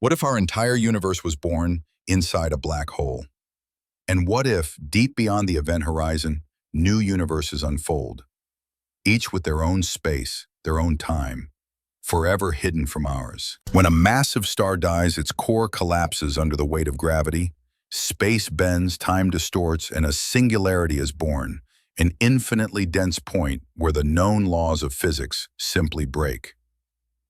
What if our entire universe was born inside a black hole? And what if, deep beyond the event horizon, new universes unfold, each with their own space, their own time, forever hidden from ours? When a massive star dies, its core collapses under the weight of gravity, space bends, time distorts, and a singularity is born, an infinitely dense point where the known laws of physics simply break.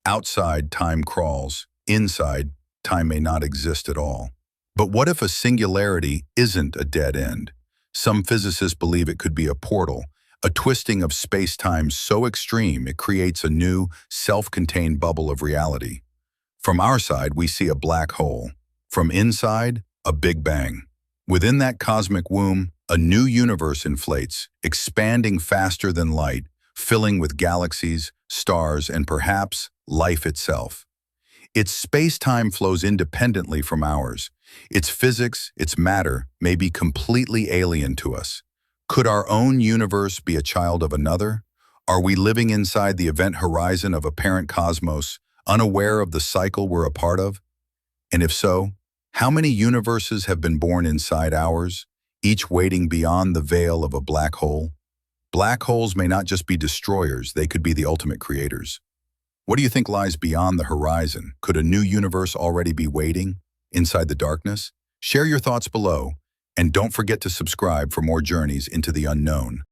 Outside, time crawls. Inside, time may not exist at all. But what if a singularity isn't a dead end? Some physicists believe it could be a portal, a twisting of space-time so extreme it creates a new, self-contained bubble of reality. From our side, we see a black hole. From inside, a Big Bang. Within that cosmic womb, a new universe inflates, expanding faster than light, filling with galaxies, stars, and perhaps life itself. Its space-time flows independently from ours. Its physics, its matter, may be completely alien to us. Could our own universe be a child of another? Are we living inside the event horizon of a parent cosmos, unaware of the cycle we're a part of? And if so, how many universes have been born inside ours, each waiting beyond the veil of a black hole? Black holes may not just be destroyers, they could be the ultimate creators. What do you think lies beyond the horizon? Could a new universe already be waiting inside the darkness? Share your thoughts below, and don't forget to subscribe for more journeys into the unknown.